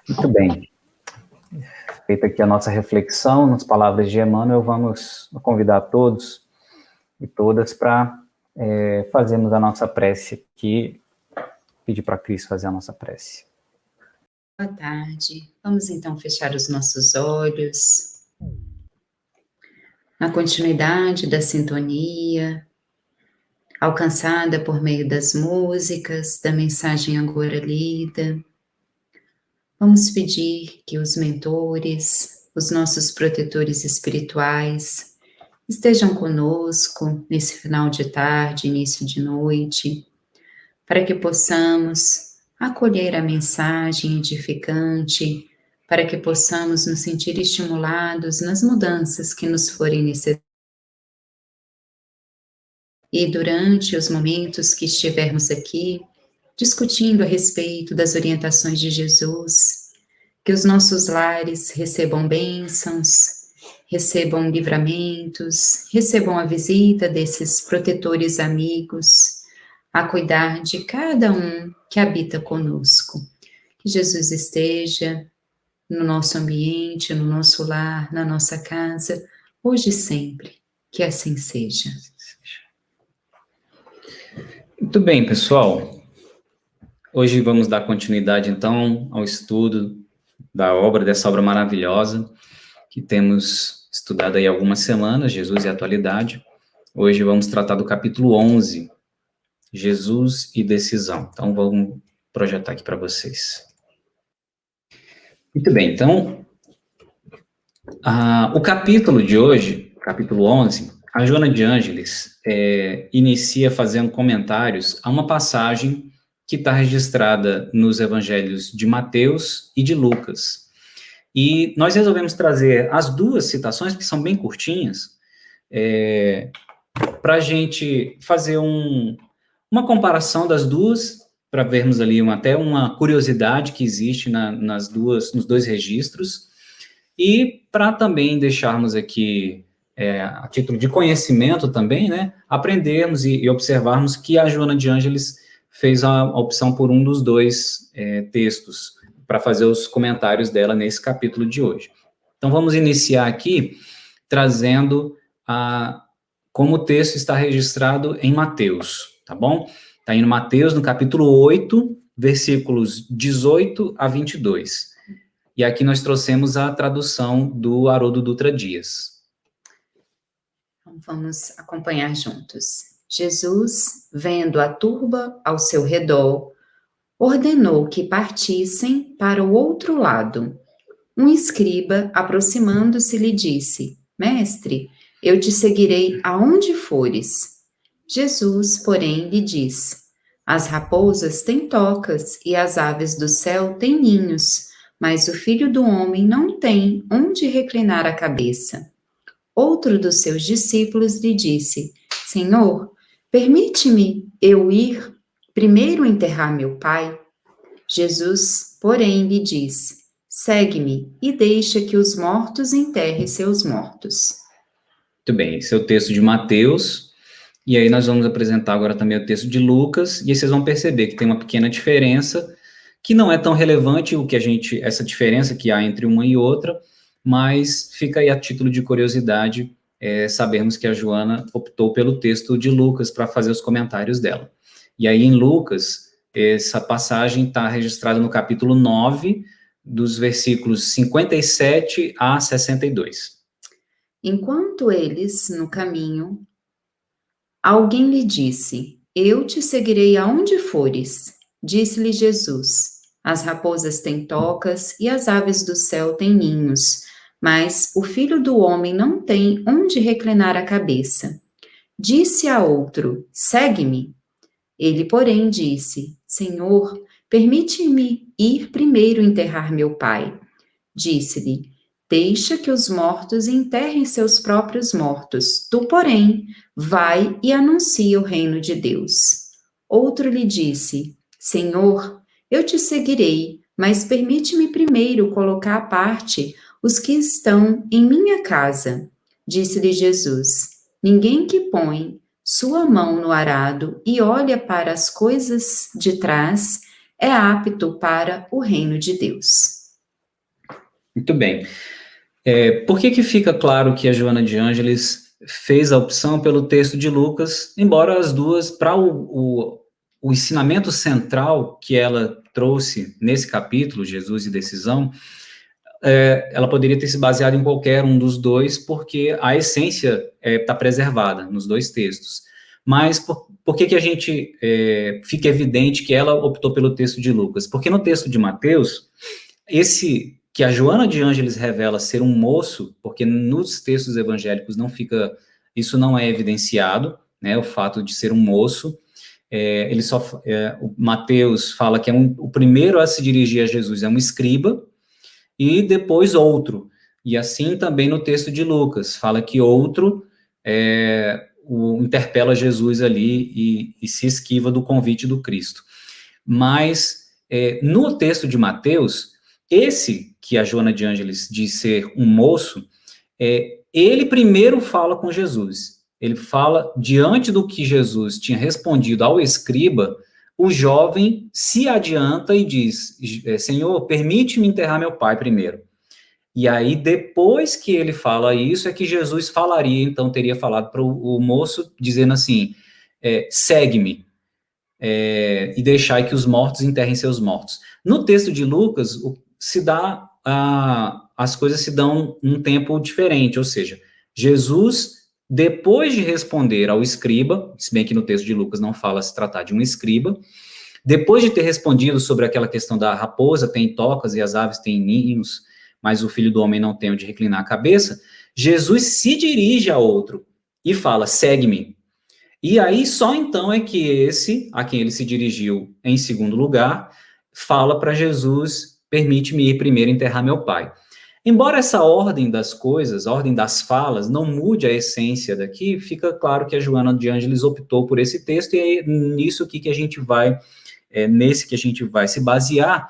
Muito bem. Feita aqui a nossa reflexão, nas palavras de Emmanuel, vamos convidar todos e todas para fazermos a nossa prece aqui, pedir para Cristo fazer a nossa prece. Boa tarde. Vamos então fechar os nossos olhos. Na continuidade da sintonia, alcançada por meio das músicas, da mensagem agora lida, vamos pedir que os mentores, os nossos protetores espirituais, estejam conosco nesse final de tarde, início de noite, para que possamos acolher a mensagem edificante, para que possamos nos sentir estimulados nas mudanças que nos forem necessárias. E durante os momentos que estivermos aqui, discutindo a respeito das orientações de Jesus, que os nossos lares recebam bênçãos, recebam livramentos, recebam a visita desses protetores amigos, a cuidar de cada um que habita conosco. Que Jesus esteja no nosso ambiente, no nosso lar, na nossa casa, hoje e sempre. Que assim seja. Muito bem, pessoal. Hoje vamos dar continuidade, então, ao estudo dessa obra maravilhosa, que temos estudado aí há algumas semanas, Jesus e a Atualidade. Hoje vamos tratar do capítulo 11, Jesus e Decisão. Então, vamos projetar aqui para vocês. Muito bem, então, o capítulo de hoje, capítulo 11, a Joana de Ângeles inicia fazendo comentários a uma passagem que está registrada nos evangelhos de Mateus e de Lucas. E nós resolvemos trazer as duas citações, que são bem curtinhas, para a gente fazer uma comparação das duas, para vermos ali até uma curiosidade que existe nos dois registros, e para também deixarmos aqui, a título de conhecimento também, né, aprendermos e observarmos que a Joana de Ângeles fez a opção por um dos dois textos, para fazer os comentários dela nesse capítulo de hoje. Então, vamos iniciar aqui trazendo como o texto está registrado em Mateus, tá bom? Está em Mateus, no capítulo 8, versículos 18 a 22. E aqui nós trouxemos a tradução do Haroldo Dutra Dias. Vamos acompanhar juntos. Jesus, vendo a turba ao seu redor, ordenou que partissem para o outro lado. Um escriba, aproximando-se, lhe disse: Mestre, eu te seguirei aonde fores. Jesus, porém, lhe diz: As raposas têm tocas e as aves do céu têm ninhos, mas o Filho do Homem não tem onde reclinar a cabeça. Outro dos seus discípulos lhe disse: Senhor, permite-me eu ir primeiro enterrar meu pai? Jesus, porém, lhe diz: Segue-me e deixa que os mortos enterrem seus mortos. Muito bem, esse é o texto de Mateus, e aí nós vamos apresentar agora também o texto de Lucas, e aí vocês vão perceber que tem uma pequena diferença, que não é tão relevante essa diferença que há entre uma e outra, mas fica aí a título de curiosidade, sabermos que a Joana optou pelo texto de Lucas para fazer os comentários dela. E aí em Lucas, essa passagem está registrada no capítulo 9, dos versículos 57 a 62. Enquanto eles, no caminho, alguém lhe disse: Eu te seguirei aonde fores. Disse-lhe Jesus: As raposas têm tocas e as aves do céu têm ninhos, mas o Filho do Homem não tem onde reclinar a cabeça. Disse a outro: Segue-me. Ele, porém, disse: Senhor, permite-me ir primeiro enterrar meu pai. Disse-lhe: Deixa que os mortos enterrem seus próprios mortos. Tu, porém, vai e anuncia o reino de Deus. Outro lhe disse: Senhor, eu te seguirei, mas permite-me primeiro colocar à parte os que estão em minha casa. Disse-lhe Jesus: Ninguém que põe sua mão no arado e olha para as coisas de trás é apto para o reino de Deus. Muito bem. Por que fica claro que a Joana de Ângeles fez a opção pelo texto de Lucas, embora as duas, para o ensinamento central que ela trouxe nesse capítulo, Jesus e Decisão, ela poderia ter se baseado em qualquer um dos dois, porque a essência está preservada nos dois textos. Mas por que a gente fica evidente que ela optou pelo texto de Lucas? Porque no texto de Mateus, esse que a Joana de Ângeles revela ser um moço, porque nos textos evangélicos isso não é evidenciado, né, o fato de ser um moço. O Mateus fala que o primeiro a se dirigir a Jesus é um escriba, e depois outro. E assim também no texto de Lucas, fala que outro interpela Jesus ali e se esquiva do convite do Cristo. Mas no texto de Mateus, esse que a Joana de Ângeles diz ser um moço, ele primeiro fala com Jesus. Ele fala, diante do que Jesus tinha respondido ao escriba, o jovem se adianta e diz, Senhor, permite-me enterrar meu pai primeiro. E aí, depois que ele fala isso, é que Jesus falaria, então teria falado para o moço, dizendo assim, segue-me, e deixai que os mortos enterrem seus mortos. No texto de Lucas, as coisas se dão num tempo diferente, ou seja, Jesus, depois de responder ao escriba, se bem que no texto de Lucas não fala se tratar de um escriba, depois de ter respondido sobre aquela questão da raposa tem tocas e as aves têm ninhos, mas o filho do homem não tem onde reclinar a cabeça, Jesus se dirige a outro e fala, segue-me. E aí, só então é que esse, a quem ele se dirigiu em segundo lugar, fala para Jesus, permite-me ir primeiro enterrar meu pai. Embora essa ordem das coisas, a ordem das falas, não mude a essência daqui, fica claro que a Joana de Ângeles optou por esse texto, e é nisso que a gente vai, nesse que a gente vai se basear.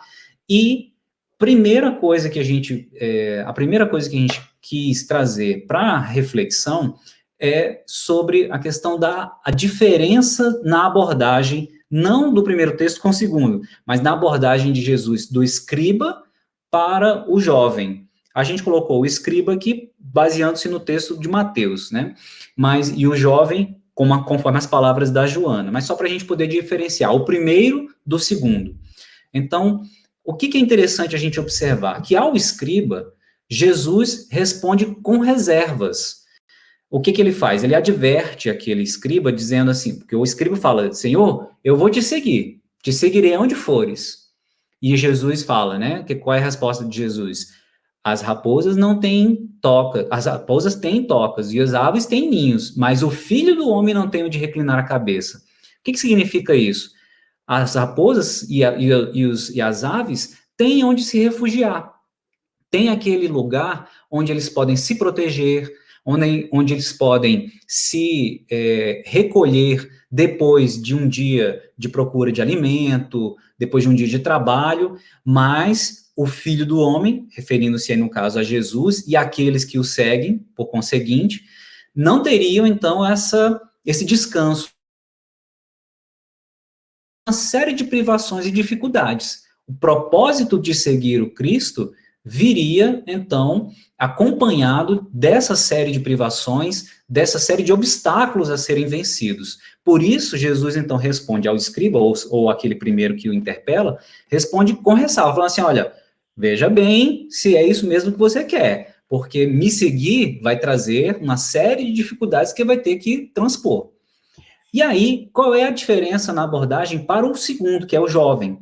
E a primeira coisa que a gente quis trazer para reflexão sobre a questão a diferença na abordagem, não do primeiro texto com o segundo, mas na abordagem de Jesus, do escriba para o jovem. A gente colocou o escriba aqui, baseando-se no texto de Mateus, né? E o jovem, conforme as palavras da Joana, mas só para a gente poder diferenciar o primeiro do segundo. Então, o que é interessante a gente observar? Que ao escriba, Jesus responde com reservas. O que ele faz? Ele adverte aquele escriba dizendo assim, porque o escriba fala, Senhor, eu vou te seguirei aonde fores. E Jesus fala, né, qual é a resposta de Jesus? As raposas não têm toca, as raposas têm tocas e as aves têm ninhos, mas o filho do homem não tem onde reclinar a cabeça. O que significa isso? As raposas e as aves têm onde se refugiar. Tem aquele lugar onde eles podem se proteger, onde eles podem se recolher depois de um dia de procura de alimento, depois de um dia de trabalho, mas o Filho do Homem, referindo-se aí no caso a Jesus, e aqueles que o seguem, por conseguinte, não teriam então esse descanso. Uma série de privações e dificuldades. O propósito de seguir o Cristo viria, então, acompanhado dessa série de privações, dessa série de obstáculos a serem vencidos. Por isso, Jesus, então, responde ao escriba, ou aquele primeiro que o interpela, responde com ressalva, falando assim, olha, veja bem se é isso mesmo que você quer, porque me seguir vai trazer uma série de dificuldades que vai ter que transpor. E aí, qual é a diferença na abordagem para o segundo, que é o jovem?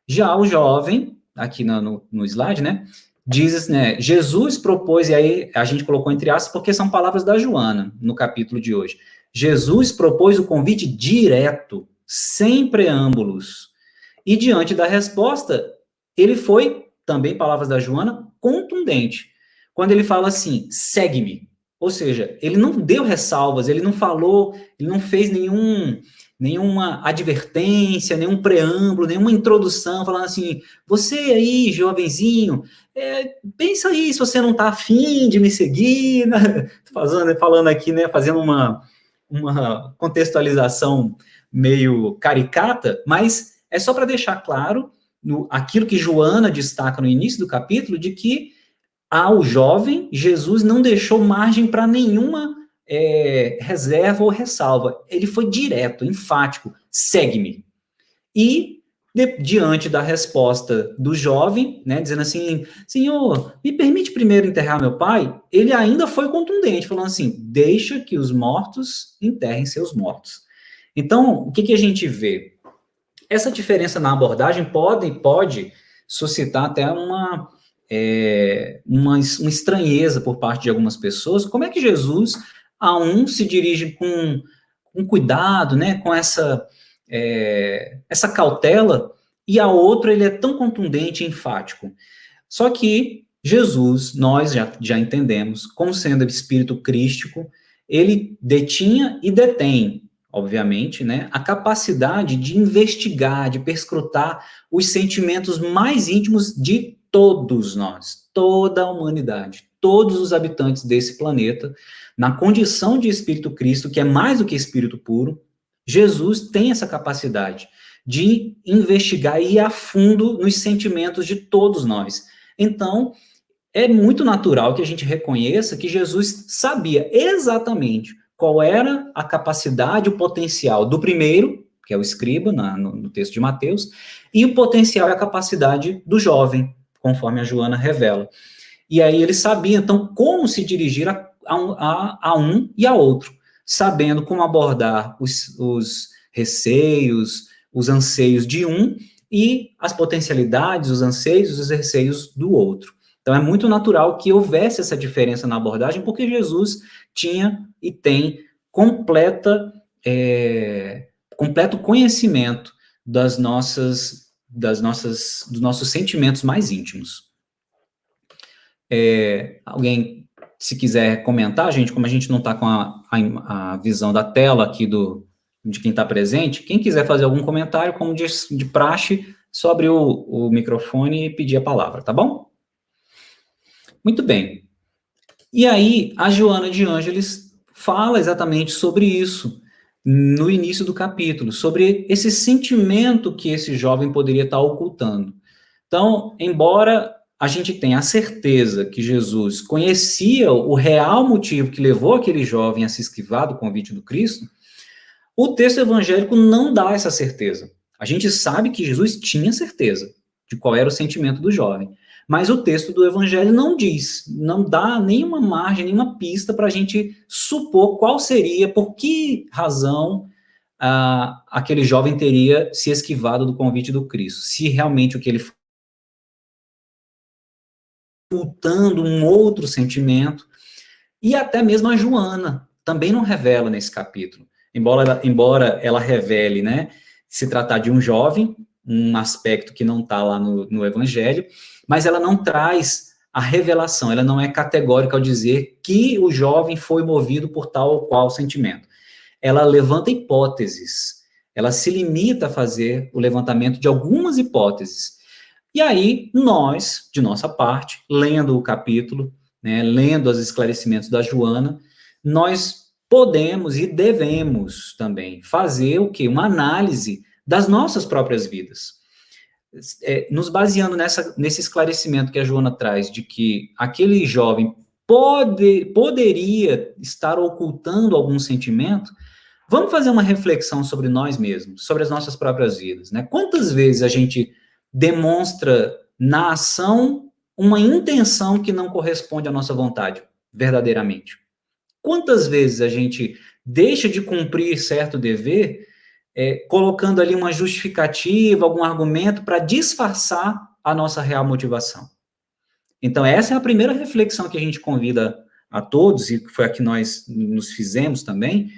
Já o jovem, aqui no slide, né, diz, né, Jesus propôs, e aí a gente colocou entre aspas, porque são palavras da Joana, no capítulo de hoje. Jesus propôs o convite direto, sem preâmbulos. E diante da resposta, ele foi, também palavras da Joana, contundente. Quando ele fala assim, segue-me. Ou seja, ele não deu ressalvas, ele não falou, ele não fez nenhuma advertência, nenhum preâmbulo, nenhuma introdução, falando assim, você aí, jovenzinho, pensa aí se você não está afim de me seguir, né? Falando aqui, né, fazendo uma contextualização meio caricata, mas é só para deixar claro aquilo que Joana destaca no início do capítulo, de que ao jovem, Jesus não deixou margem para nenhuma reserva ou ressalva. Ele foi direto, enfático, segue-me. E, diante da resposta do jovem, né, dizendo assim, Senhor, me permite primeiro enterrar meu pai? Ele ainda foi contundente, falando assim, deixa que os mortos enterrem seus mortos. Então, o que a gente vê? Essa diferença na abordagem pode suscitar até uma estranheza por parte de algumas pessoas. Como é que Jesus, a um, se dirige com cuidado, né, com essa cautela, e a outro ele é tão contundente e enfático? Só que Jesus, nós já entendemos, como sendo espírito crístico, ele detinha e detém, obviamente, né, a capacidade de investigar, de perscrutar os sentimentos mais íntimos de todos nós, toda a humanidade, todos os habitantes desse planeta, na condição de espírito Cristo, que é mais do que espírito puro. Jesus tem essa capacidade de investigar e ir a fundo nos sentimentos de todos nós. Então, é muito natural que a gente reconheça que Jesus sabia exatamente qual era a capacidade, o potencial do primeiro, que é o escriba, no texto de Mateus, e o potencial e a capacidade do jovem, conforme a Joana revela. E aí ele sabia, então, como se dirigir a um e a outro, sabendo como abordar os receios, os anseios de um e as potencialidades, os anseios, os receios do outro. Então, é muito natural que houvesse essa diferença na abordagem, porque Jesus tinha e tem completo conhecimento dos nossos sentimentos mais íntimos. Alguém, se quiser comentar, gente, como a gente não está com a visão da tela aqui de quem está presente, quem quiser fazer algum comentário, como de praxe, só abrir o microfone e pedir a palavra, tá bom? Muito bem. E aí, a Joana de Ângeles fala exatamente sobre isso, no início do capítulo, sobre esse sentimento que esse jovem poderia estar ocultando. Então, embora a gente tenha a certeza que Jesus conhecia o real motivo que levou aquele jovem a se esquivar do convite do Cristo, o texto evangélico não dá essa certeza. A gente sabe que Jesus tinha certeza de qual era o sentimento do jovem, mas o texto do evangelho não diz, não dá nenhuma margem, nenhuma pista para a gente supor qual seria, por que razão aquele jovem teria se esquivado do convite do Cristo, se realmente o que ele ocultando um outro sentimento, e até mesmo a Joana também não revela nesse capítulo, embora ela revele, né, se tratar de um jovem, um aspecto que não está lá no Evangelho, mas ela não traz a revelação, ela não é categórica ao dizer que o jovem foi movido por tal ou qual sentimento. Ela levanta hipóteses, ela se limita a fazer o levantamento de algumas hipóteses. E aí, nós, de nossa parte, lendo o capítulo, né, lendo os esclarecimentos da Joana, nós podemos e devemos também fazer o quê? Uma análise das nossas próprias vidas. Nos baseando nesse esclarecimento que a Joana traz, de que aquele jovem poderia estar ocultando algum sentimento, vamos fazer uma reflexão sobre nós mesmos, sobre as nossas próprias vidas, né? Quantas vezes a gente demonstra na ação uma intenção que não corresponde à nossa vontade, verdadeiramente? Quantas vezes a gente deixa de cumprir certo dever, colocando ali uma justificativa, algum argumento para disfarçar a nossa real motivação? Então, essa é a primeira reflexão que a gente convida a todos, e foi a que nós nos fizemos também,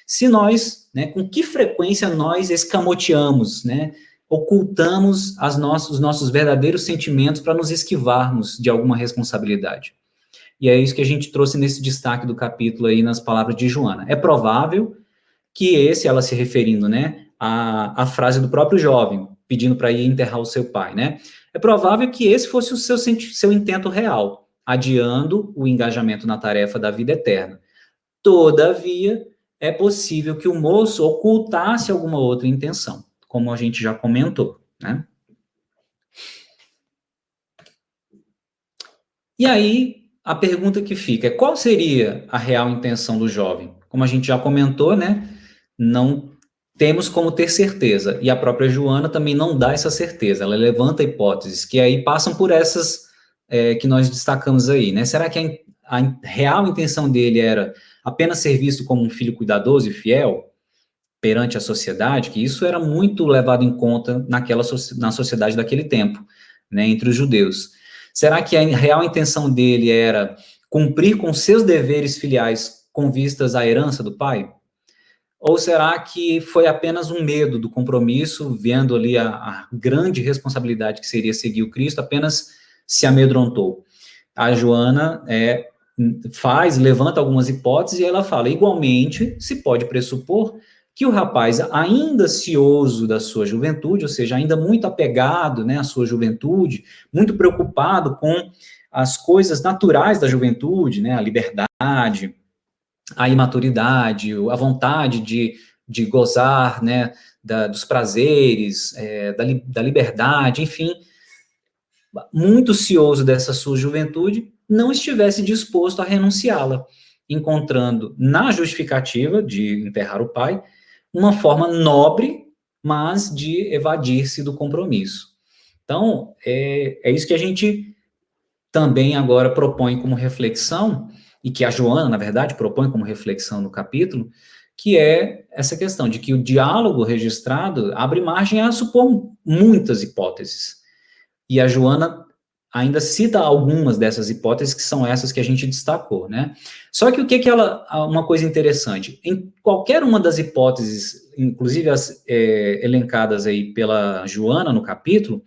se nós, né, com que frequência nós escamoteamos, né, ocultamos os nossos verdadeiros sentimentos para nos esquivarmos de alguma responsabilidade. E é isso que a gente trouxe nesse destaque do capítulo aí nas palavras de Joana. É provável que ela se referindo, né, à frase do próprio jovem, pedindo para ir enterrar o seu pai, né? É provável que esse fosse o seu intento real, adiando o engajamento na tarefa da vida eterna. Todavia, é possível que o moço ocultasse alguma outra intenção, como a gente já comentou, né? E aí, a pergunta que fica é: qual seria a real intenção do jovem? Como a gente já comentou, né? Não temos como ter certeza. E a própria Joana também não dá essa certeza. Ela levanta hipóteses que aí passam por essas que nós destacamos aí, né? Será que a real intenção dele era apenas ser visto como um filho cuidadoso e fiel perante a sociedade? Que isso era muito levado em conta na sociedade daquele tempo, né? Entre os judeus. Será que a real intenção dele era cumprir com seus deveres filiais com vistas à herança do pai? Ou será que foi apenas um medo do compromisso, vendo ali a grande responsabilidade que seria seguir o Cristo, apenas se amedrontou? A Joana levanta algumas hipóteses e ela fala: igualmente, se pode pressupor que o rapaz, ainda cioso da sua juventude, ou seja, ainda muito apegado, né, à sua juventude, muito preocupado com as coisas naturais da juventude, né, a liberdade, a imaturidade, a vontade de gozar, né, dos prazeres, da liberdade, enfim, muito cioso dessa sua juventude, não estivesse disposto a renunciá-la, encontrando na justificativa de enterrar o pai uma forma nobre, mas de evadir-se do compromisso. Então, é isso que a gente também agora propõe como reflexão, e que a Joana, na verdade, propõe como reflexão no capítulo, que é essa questão de que o diálogo registrado abre margem a supor muitas hipóteses. E a Joana ainda cita algumas dessas hipóteses, que são essas que a gente destacou, né? Só que o que uma coisa interessante, em qualquer uma das hipóteses, inclusive as elencadas aí pela Joana no capítulo,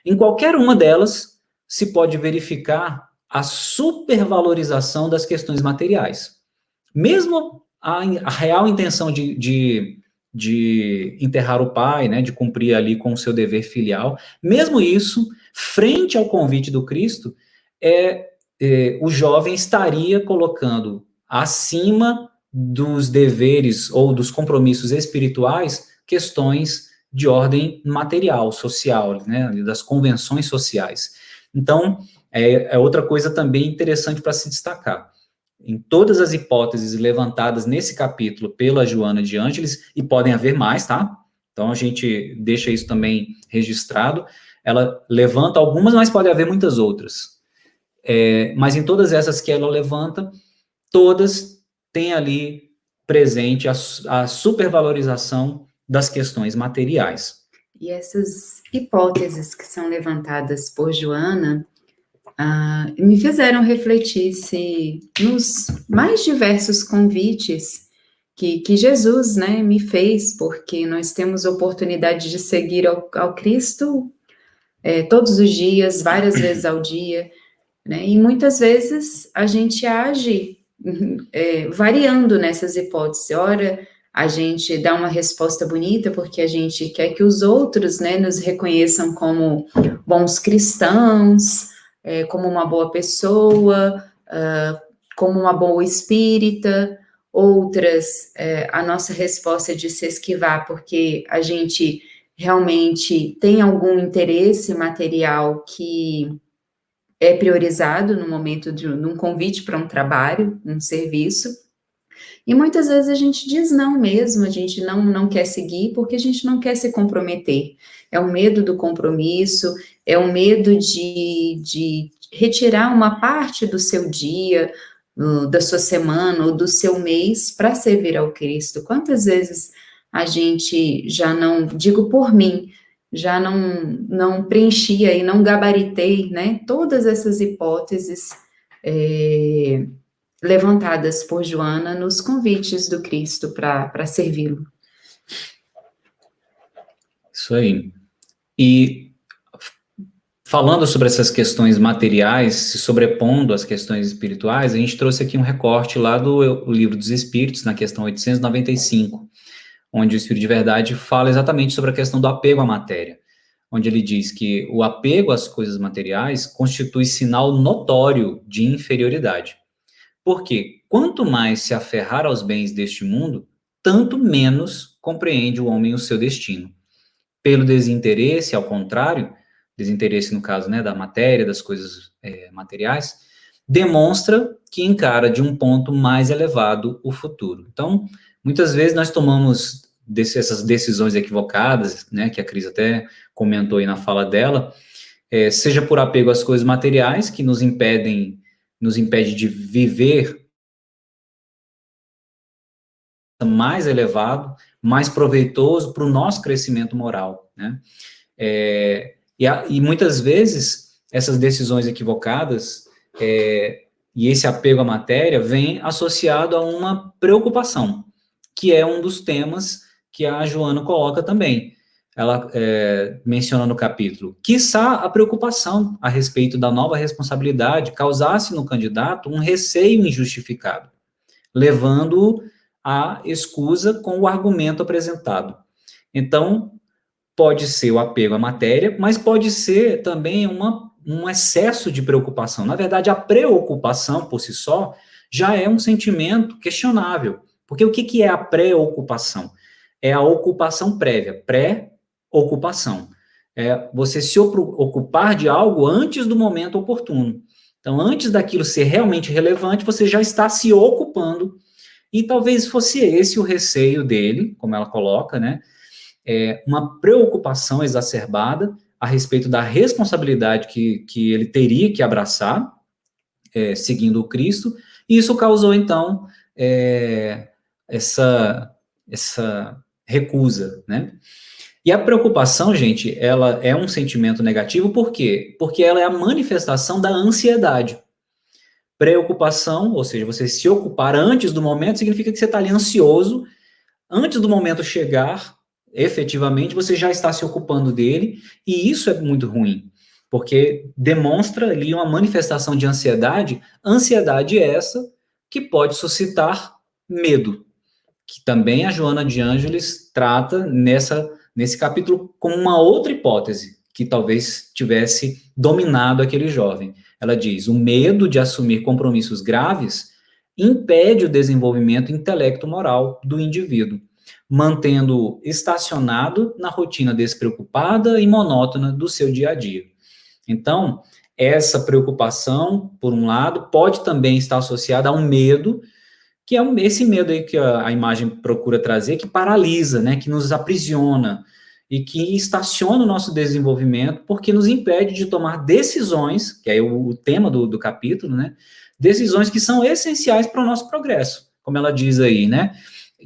em qualquer uma delas se pode verificar a supervalorização das questões materiais. Mesmo a real intenção de enterrar o pai, né, de cumprir ali com o seu dever filial, mesmo isso, frente ao convite do Cristo, o jovem estaria colocando acima dos deveres ou dos compromissos espirituais questões de ordem material, social, né, das convenções sociais. Então, é outra coisa também interessante para se destacar. Em todas as hipóteses levantadas nesse capítulo pela Joana de Ângeles, e podem haver mais, tá? Então, a gente deixa isso também registrado. Ela levanta algumas, mas pode haver muitas outras. Mas em todas essas que ela levanta, todas têm ali presente a supervalorização das questões materiais. E essas hipóteses que são levantadas por Joana me fizeram refletir se nos mais diversos convites que Jesus, né, me fez, porque nós temos oportunidade de seguir ao Cristo todos os dias, várias vezes ao dia, né, e muitas vezes a gente age variando nessas hipóteses. Ora, a gente dá uma resposta bonita porque a gente quer que os outros, né, nos reconheçam como bons cristãos, como uma boa pessoa, como uma boa espírita. Outras, a nossa resposta é de se esquivar porque a gente realmente tem algum interesse material que é priorizado no momento de um convite para um trabalho, um serviço, e muitas vezes a gente diz não mesmo, a gente não quer seguir porque a gente não quer se comprometer. É o medo do compromisso, é o medo de retirar uma parte do seu dia, da sua semana ou do seu mês para servir ao Cristo. Quantas vezes a gente já não, digo por mim, já não preenchia e não gabaritei, né, todas essas hipóteses levantadas por Joana nos convites do Cristo para servi-lo. Isso aí. E falando sobre essas questões materiais, se sobrepondo às questões espirituais, a gente trouxe aqui um recorte lá do Livro dos Espíritos, na questão 895, onde o Espírito de Verdade fala exatamente sobre a questão do apego à matéria, onde ele diz que o apego às coisas materiais constitui sinal notório de inferioridade. Porque quanto mais se aferrar aos bens deste mundo, tanto menos compreende o homem o seu destino. Pelo desinteresse, ao contrário, desinteresse no caso, né, da matéria, das coisas materiais, demonstra que encara de um ponto mais elevado o futuro. Então, muitas vezes nós tomamos essas decisões equivocadas, né, que a Cris até comentou aí na fala dela, seja por apego às coisas materiais, que nos impede de viver mais elevado, mais proveitoso para o nosso crescimento moral, né? E muitas vezes essas decisões equivocadas e esse apego à matéria vem associado a uma preocupação, que é um dos temas que a Joana coloca também. Ela menciona no capítulo, quiçá a preocupação a respeito da nova responsabilidade causasse no candidato um receio injustificado, levando-o à escusa com o argumento apresentado. Então, pode ser o apego à matéria, mas pode ser também um excesso de preocupação. Na verdade, a preocupação por si só já é um sentimento questionável. Porque o que é a preocupação? É a ocupação prévia, pré-ocupação. É você se ocupar de algo antes do momento oportuno. Então, antes daquilo ser realmente relevante, você já está se ocupando. E talvez fosse esse o receio dele, como ela coloca, né? Uma preocupação exacerbada a respeito da responsabilidade que ele teria que abraçar, seguindo o Cristo, e isso causou, então, essa recusa, né? E a preocupação, gente, ela é um sentimento negativo, por quê? Porque ela é a manifestação da ansiedade. Preocupação, ou seja, você se ocupar antes do momento, significa que você está ali ansioso, antes do momento chegar, efetivamente, você já está se ocupando dele, e isso é muito ruim, porque demonstra ali uma manifestação de ansiedade essa que pode suscitar medo, que também a Joana de Ângeles trata nesse capítulo como uma outra hipótese, que talvez tivesse dominado aquele jovem. Ela diz, o medo de assumir compromissos graves impede o desenvolvimento intelecto-moral do indivíduo, mantendo-o estacionado na rotina despreocupada e monótona do seu dia a dia. Então, essa preocupação, por um lado, pode também estar associada a um medo, que é esse medo aí que a imagem procura trazer, que paralisa, né, que nos aprisiona e que estaciona o nosso desenvolvimento, porque nos impede de tomar decisões, que é o tema do capítulo, né, decisões que são essenciais para o nosso progresso, como ela diz aí, né,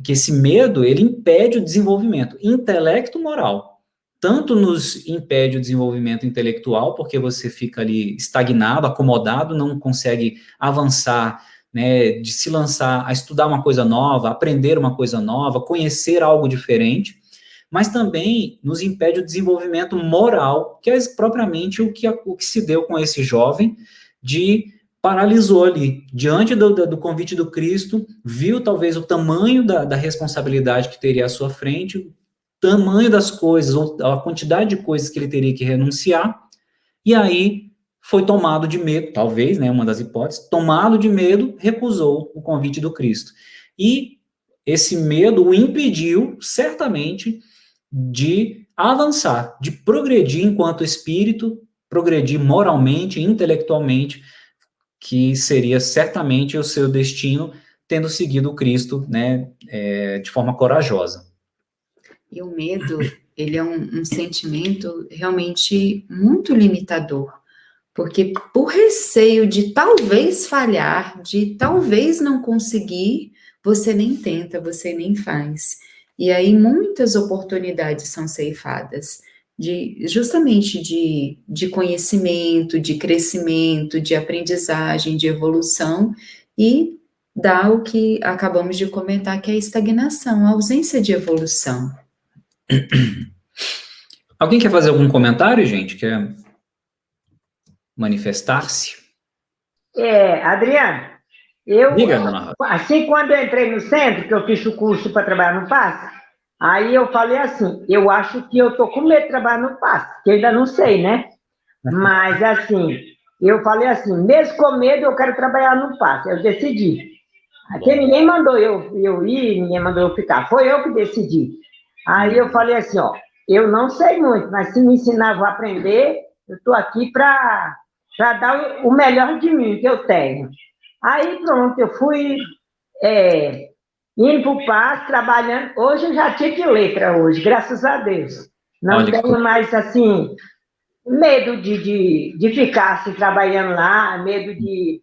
que esse medo, ele impede o desenvolvimento intelecto-moral. Tanto nos impede o desenvolvimento intelectual, porque você fica ali estagnado, acomodado, não consegue avançar, né, de se lançar a estudar uma coisa nova, aprender uma coisa nova, conhecer algo diferente, mas também nos impede o desenvolvimento moral, que é propriamente o que se deu com esse jovem, paralisou ali, diante do convite do Cristo, viu talvez o tamanho da responsabilidade que teria à sua frente, o tamanho das coisas, ou a quantidade de coisas que ele teria que renunciar, e aí foi tomado de medo, talvez, né, uma das hipóteses, tomado de medo, recusou o convite do Cristo. E esse medo o impediu, certamente, de avançar, de progredir enquanto espírito, progredir moralmente, intelectualmente, que seria certamente o seu destino, tendo seguido o Cristo, né, de forma corajosa. E o medo, ele é um sentimento realmente muito limitador, porque por receio de talvez falhar, de talvez não conseguir, você nem tenta, você nem faz. E aí muitas oportunidades são ceifadas, justamente de conhecimento, de crescimento, de aprendizagem, de evolução, e dá o que acabamos de comentar, que é a estagnação, a ausência de evolução. Alguém quer fazer algum comentário, gente? Quer manifestar-se? Adriano, Diga, dona Rosa. assim, quando eu entrei no centro, que eu fiz o curso para trabalhar no PAS, aí eu falei assim, eu acho que eu tô com medo de trabalhar no PAS, que eu ainda não sei, né? Mas, assim, eu falei assim, mesmo com medo, eu quero trabalhar no PAS, eu decidi. Aqui ninguém mandou eu ir, ninguém mandou eu ficar, foi eu que decidi. Aí eu falei assim, ó, eu não sei muito, mas se me ensinar, vou aprender, eu tô aqui para para dar o melhor de mim que eu tenho. Aí pronto, eu fui indo para o passo, trabalhando. Hoje eu já tive letra hoje, graças a Deus. Não Olha, tenho mais, assim, medo de ficar assim, trabalhando lá, medo de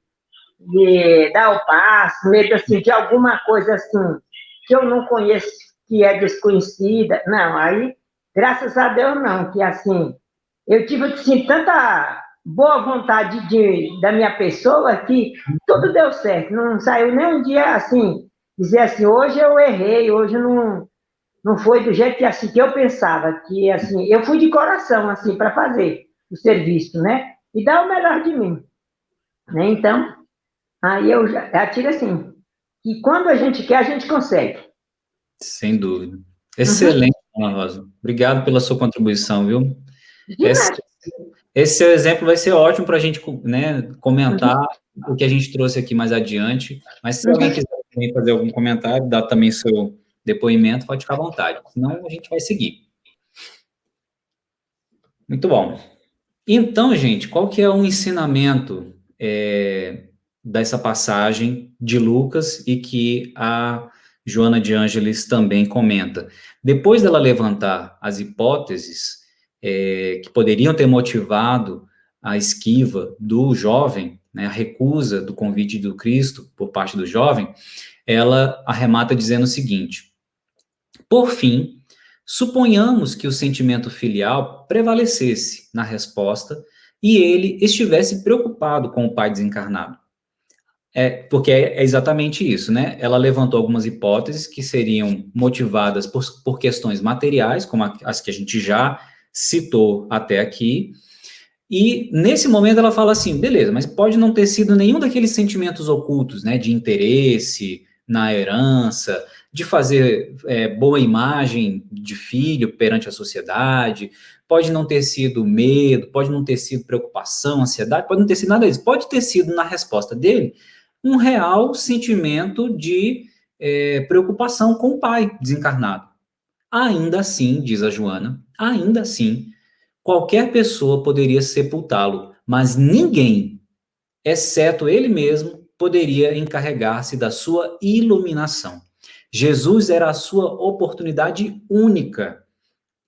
dar o passo, medo assim, de alguma coisa assim, que eu não conheço, que é desconhecida. Não, aí, graças a Deus, não, que assim, eu tive assim, tanta boa vontade da minha pessoa que tudo deu certo. Não saiu nem um dia assim, dizer assim, hoje eu errei, hoje não foi do jeito que, assim, que eu pensava, que assim, eu fui de coração assim para fazer o serviço, né? E dar o melhor de mim, né? Então, aí eu já tiro assim, que quando a gente quer, a gente consegue. sem dúvida. Uhum. Excelente, Ana Rosa. Obrigado pela sua contribuição, viu? De Esse, nada. esse seu exemplo vai ser ótimo para a gente, né, comentar Uhum. o que a gente trouxe aqui mais adiante. Mas se alguém Uhum. quiser também fazer algum comentário, dar também seu depoimento, pode ficar à vontade. Senão a gente vai seguir. Muito bom. Então, gente, qual que é o ensinamento dessa passagem de Lucas e que a Joana de Ângeles também comenta? Depois dela levantar as hipóteses que poderiam ter motivado a esquiva do jovem, né, a recusa do convite do Cristo por parte do jovem, ela arremata dizendo o seguinte: por fim, suponhamos que o sentimento filial prevalecesse na resposta e ele estivesse preocupado com o pai desencarnado. Porque é exatamente isso, né? Ela levantou algumas hipóteses que seriam motivadas por questões materiais, como as que a gente já citou até aqui, e nesse momento ela fala assim, beleza, mas pode não ter sido nenhum daqueles sentimentos ocultos, né, de interesse na herança, de fazer boa imagem de filho perante a sociedade, pode não ter sido medo, pode não ter sido preocupação, ansiedade, pode não ter sido nada disso, pode ter sido na resposta dele um real sentimento de preocupação com o pai desencarnado. Ainda assim, diz a Joana, ainda assim, qualquer pessoa poderia sepultá-lo, mas ninguém, exceto ele mesmo, poderia encarregar-se da sua iluminação. Jesus era a sua oportunidade única.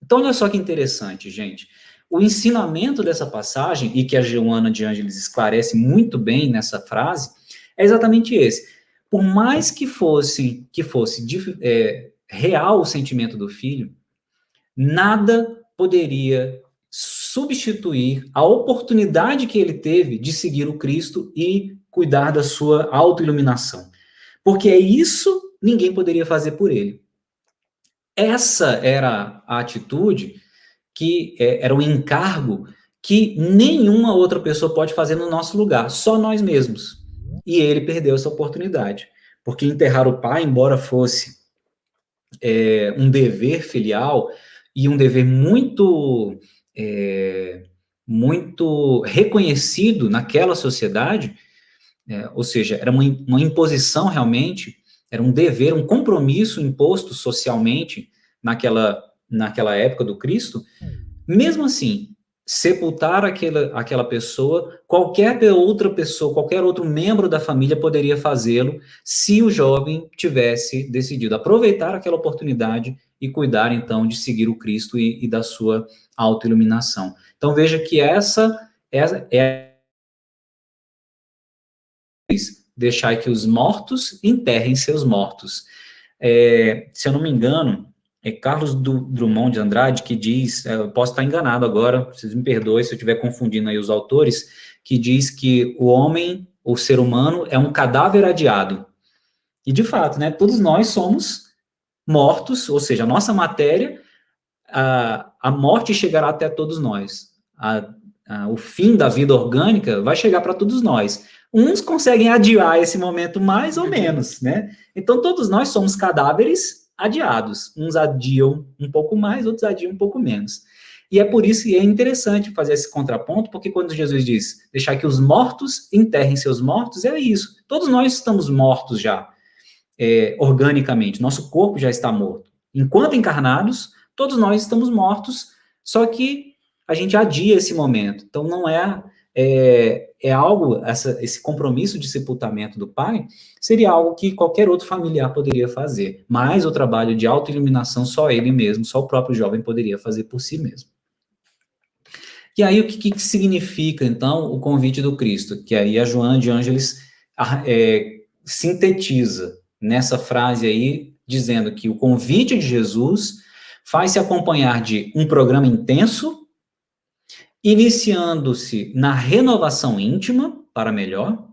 Então, olha só que interessante, gente. O ensinamento dessa passagem, e que a Joana de Ângeles esclarece muito bem nessa frase, é exatamente esse. Por mais que fosse real o sentimento do filho, nada poderia substituir a oportunidade que ele teve de seguir o Cristo e cuidar da sua autoiluminação. Porque é isso ninguém poderia fazer por ele. Essa era a atitude que era um encargo que nenhuma outra pessoa pode fazer no nosso lugar, só nós mesmos. E ele perdeu essa oportunidade. Porque enterrar o pai, embora fosse um dever filial e um dever muito reconhecido naquela sociedade, ou seja, era uma imposição realmente, era um dever, um compromisso imposto socialmente naquela época do Cristo. Mesmo assim, sepultar aquela pessoa, qualquer outra pessoa, qualquer outro membro da família poderia fazê-lo se o jovem tivesse decidido aproveitar aquela oportunidade e cuidar, então, de seguir o Cristo e da sua autoiluminação. Então, veja que essa é deixar que os mortos enterrem seus mortos. Se eu não me engano, é Carlos Drummond de Andrade que diz, eu posso estar enganado agora, vocês me perdoem se eu estiver confundindo aí os autores, que diz que o homem, o ser humano, é um cadáver adiado. E de fato, né, todos nós somos mortos, ou seja, a nossa matéria, a morte chegará até todos nós. O fim da vida orgânica vai chegar para todos nós. Uns conseguem adiar esse momento mais ou menos, né? Então, todos nós somos cadáveres adiados. Uns adiam um pouco mais, outros adiam um pouco menos. E é por isso que é interessante fazer esse contraponto, porque quando Jesus diz deixar que os mortos enterrem seus mortos, é isso. Todos nós estamos mortos já, organicamente. Nosso corpo já está morto. Enquanto encarnados, todos nós estamos mortos, só que a gente adia esse momento. Então, não é é algo, esse compromisso de sepultamento do pai, seria algo que qualquer outro familiar poderia fazer, mas o trabalho de autoiluminação só ele mesmo, só o próprio jovem poderia fazer por si mesmo. E aí, o que significa, então, o convite do Cristo? Que aí a Joana de Ângeles sintetiza nessa frase aí, dizendo que o convite de Jesus faz se acompanhar de um programa intenso, iniciando-se na renovação íntima, para melhor,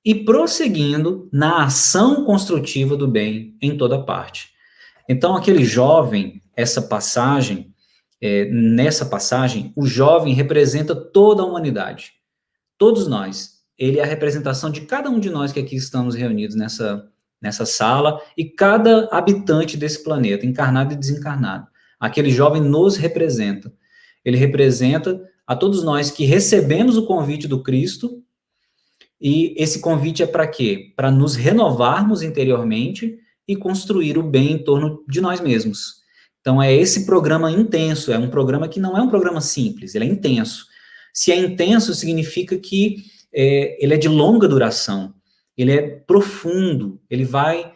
e prosseguindo na ação construtiva do bem em toda parte. Então, aquele jovem, nessa passagem, o jovem representa toda a humanidade, todos nós. Ele é a representação de cada um de nós que aqui estamos reunidos nessa sala, e cada habitante desse planeta, encarnado e desencarnado. Aquele jovem nos representa. Ele representa a todos nós que recebemos o convite do Cristo, e esse convite é para quê? Para nos renovarmos interiormente e construir o bem em torno de nós mesmos. Então, é esse programa intenso, é um programa que não é um programa simples, ele é intenso. Se é intenso, significa que ele é de longa duração, ele é profundo, ele vai,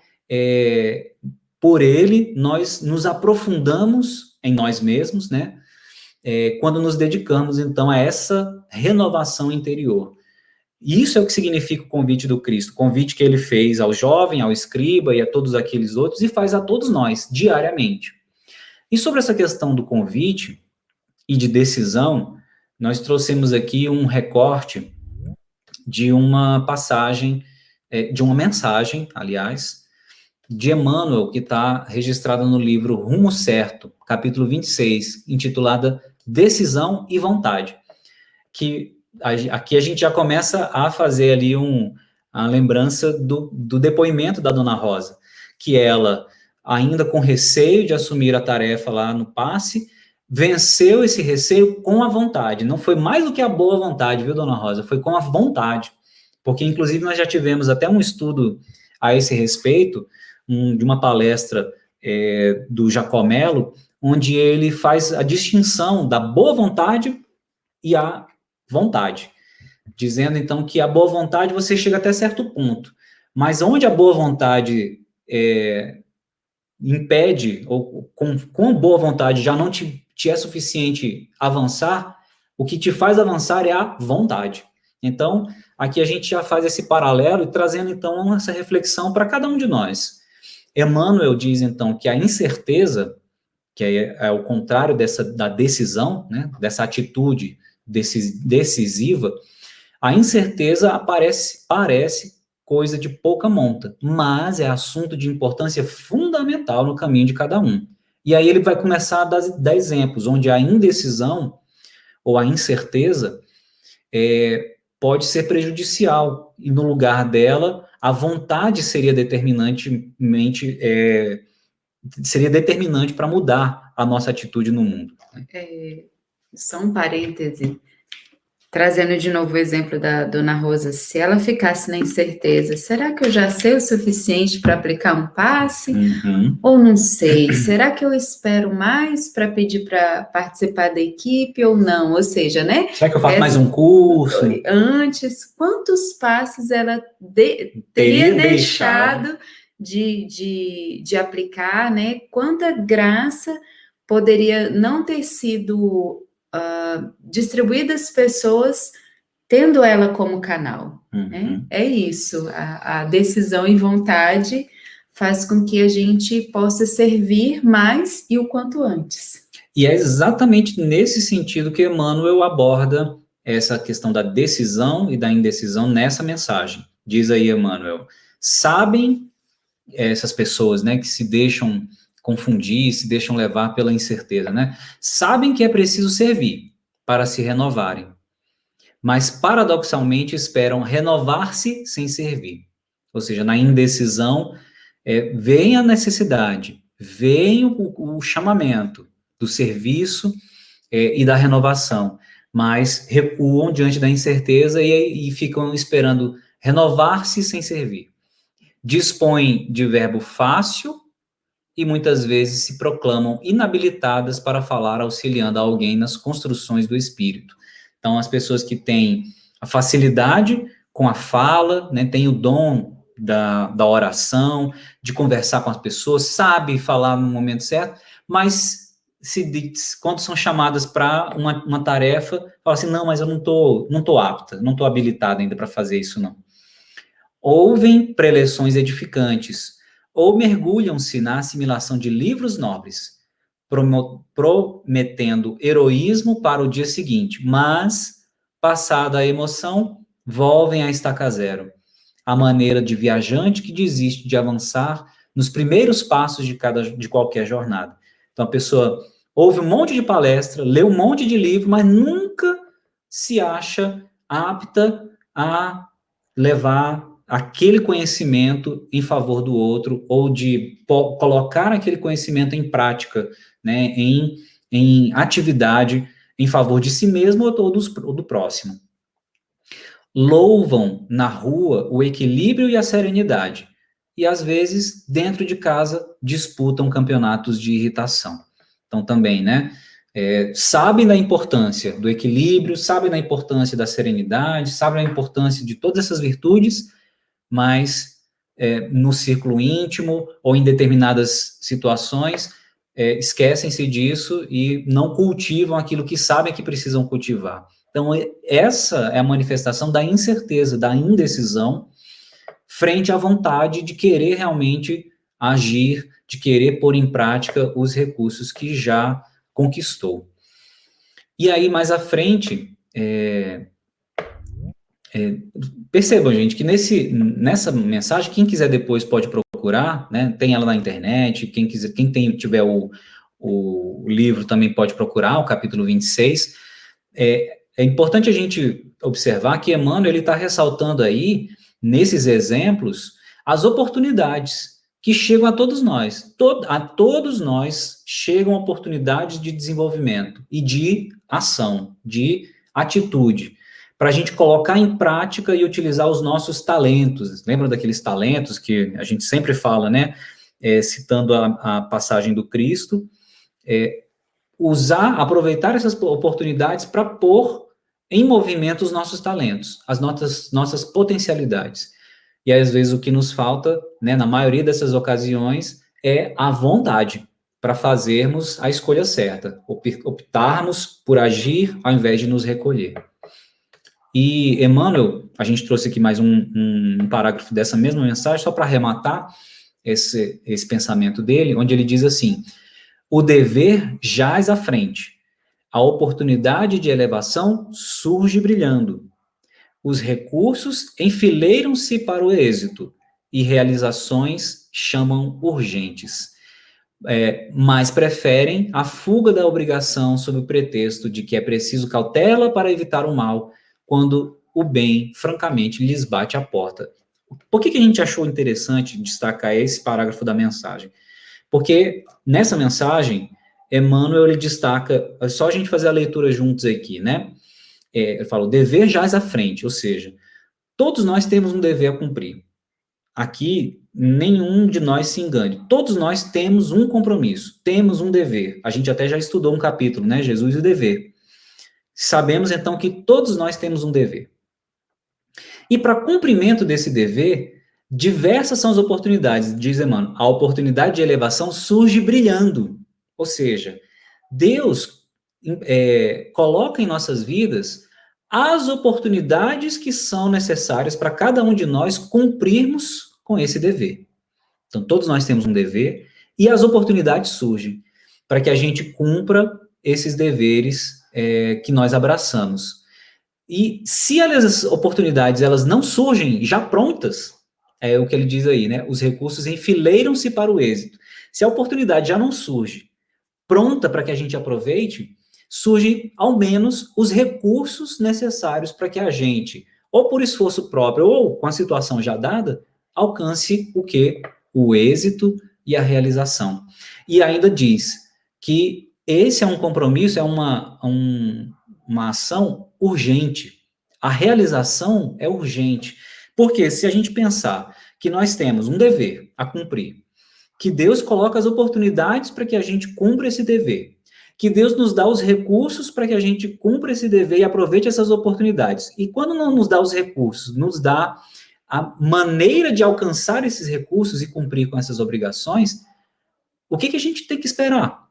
por ele, nós nos aprofundamos em nós mesmos, né? Quando nos dedicamos, então, a essa renovação interior. Isso é o que significa o convite do Cristo, o convite que ele fez ao jovem, ao escriba e a todos aqueles outros, e faz a todos nós, diariamente. E sobre essa questão do convite e de decisão, nós trouxemos aqui um recorte de uma passagem, de uma mensagem, aliás, de Emmanuel, que está registrada no livro Rumo Certo, capítulo 26, intitulada Decisão e Vontade, que aqui a gente já começa a fazer ali a lembrança do depoimento da Dona Rosa, que ela, ainda com receio de assumir a tarefa lá no passe, venceu esse receio com a vontade. Não foi mais do que a boa vontade, viu, Dona Rosa? Foi com a vontade. Porque, inclusive, nós já tivemos até um estudo a esse respeito, de uma palestra do Jacomelo, onde ele faz a distinção da boa vontade e a vontade. Dizendo, então, que a boa vontade você chega até certo ponto. Mas onde a boa vontade impede, ou com boa vontade já não te é suficiente avançar, o que te faz avançar é a vontade. Então, aqui a gente já faz esse paralelo e trazendo, então, essa reflexão para cada um de nós. Emmanuel diz, então, que a incerteza, que é o contrário da decisão, né, dessa atitude decisiva, a incerteza parece coisa de pouca monta, mas é assunto de importância fundamental no caminho de cada um. E aí ele vai começar a dar exemplos, onde a indecisão ou a incerteza pode ser prejudicial, e no lugar dela, a vontade seria determinante para mudar a nossa atitude no mundo. Só um parêntese, trazendo de novo o exemplo da Dona Rosa, se ela ficasse na incerteza, será que eu já sei o suficiente para aplicar um passe? Uhum. Ou não sei? Será que eu espero mais para pedir para participar da equipe ou não? Ou seja, né? Será que eu faço mais um curso? Antes, quantos passes ela teria deixado de aplicar, né? Quanta graça poderia não ter sido distribuída às pessoas, tendo ela como canal. Uhum. Né? É isso, a decisão e vontade faz com que a gente possa servir mais e o quanto antes. E é exatamente nesse sentido que Emmanuel aborda essa questão da decisão e da indecisão nessa mensagem. Diz aí Emmanuel, sabem essas pessoas, né, que se deixam confundir, se deixam levar pela incerteza, né? Sabem que é preciso servir para se renovarem, mas paradoxalmente esperam renovar-se sem servir. Ou seja, na indecisão, vem a necessidade, vem o chamamento do serviço e da renovação, mas recuam diante da incerteza e ficam esperando renovar-se sem servir. Dispõem de verbo fácil e muitas vezes se proclamam inabilitadas para falar auxiliando alguém nas construções do espírito. Então, as pessoas que têm a facilidade com a fala, né, têm o dom da oração, de conversar com as pessoas, sabe falar no momento certo, mas quando são chamadas para uma tarefa, fala assim, não, mas eu não tô apta, não tô habilitada ainda para fazer isso, não. Ouvem preleções edificantes, ou mergulham-se na assimilação de livros nobres, prometendo heroísmo para o dia seguinte, mas, passada a emoção, volvem à estaca zero, a maneira de viajante que desiste de avançar nos primeiros passos de qualquer jornada. Então, a pessoa ouve um monte de palestra, lê um monte de livro, mas nunca se acha apta a levar aquele conhecimento em favor do outro, ou de colocar aquele conhecimento em prática, né, em atividade em favor de si mesmo ou do próximo. Louvam na rua o equilíbrio e a serenidade, e às vezes, dentro de casa, disputam campeonatos de irritação. Então, também, né, sabem da importância do equilíbrio, sabem da importância da serenidade, sabem da importância de todas essas virtudes, mas no círculo íntimo ou em determinadas situações, esquecem-se disso e não cultivam aquilo que sabem que precisam cultivar. Então, essa é a manifestação da incerteza, da indecisão, frente à vontade de querer realmente agir, de querer pôr em prática os recursos que já conquistou. E aí, mais à frente, percebam, gente, que nessa mensagem, quem quiser depois pode procurar, né? Tem ela na internet, quem tiver o livro também pode procurar, o capítulo 26. É importante a gente observar que Emmanuel está ressaltando aí, nesses exemplos, as oportunidades que chegam a todos nós. A todos nós chegam oportunidades de desenvolvimento e de ação, de atitude, para a gente colocar em prática e utilizar os nossos talentos. Lembra daqueles talentos que a gente sempre fala, né? Citando a passagem do Cristo, aproveitar essas oportunidades para pôr em movimento os nossos talentos, as nossas potencialidades. E às vezes o que nos falta, né, na maioria dessas ocasiões, é a vontade para fazermos a escolha certa, optarmos por agir ao invés de nos recolher. E Emmanuel, a gente trouxe aqui mais um parágrafo dessa mesma mensagem, só para arrematar esse pensamento dele, onde ele diz assim: o dever jaz à frente, a oportunidade de elevação surge brilhando, os recursos enfileiram-se para o êxito e realizações chamam urgentes, mas preferem a fuga da obrigação sob o pretexto de que é preciso cautela para evitar o mal, quando o bem, francamente, lhes bate à porta. Por que a gente achou interessante destacar esse parágrafo da mensagem? Porque nessa mensagem, Emmanuel, ele destaca, é só a gente fazer a leitura juntos aqui, né? Ele fala, o dever jaz à frente, ou seja, todos nós temos um dever a cumprir. Aqui, nenhum de nós se engane. Todos nós temos um compromisso, temos um dever. A gente até já estudou um capítulo, né? Jesus e o dever. Sabemos, então, que todos nós temos um dever. E para cumprimento desse dever, diversas são as oportunidades, diz Emmanuel. A oportunidade de elevação surge brilhando. Ou seja, Deus coloca em nossas vidas as oportunidades que são necessárias para cada um de nós cumprirmos com esse dever. Então, todos nós temos um dever e as oportunidades surgem para que a gente cumpra esses deveres que nós abraçamos. E se as oportunidades elas não surgem já prontas, é o que ele diz aí, né? Os recursos enfileiram-se para o êxito. Se a oportunidade já não surge pronta para que a gente aproveite, surgem ao menos os recursos necessários para que a gente, ou por esforço próprio, ou com a situação já dada, alcance o quê? O êxito e a realização. E ainda diz que esse é um compromisso, é uma ação urgente. A realização é urgente. Porque se a gente pensar que nós temos um dever a cumprir, que Deus coloca as oportunidades para que a gente cumpra esse dever, que Deus nos dá os recursos para que a gente cumpra esse dever e aproveite essas oportunidades. E quando não nos dá os recursos, nos dá a maneira de alcançar esses recursos e cumprir com essas obrigações, o que a gente tem que esperar?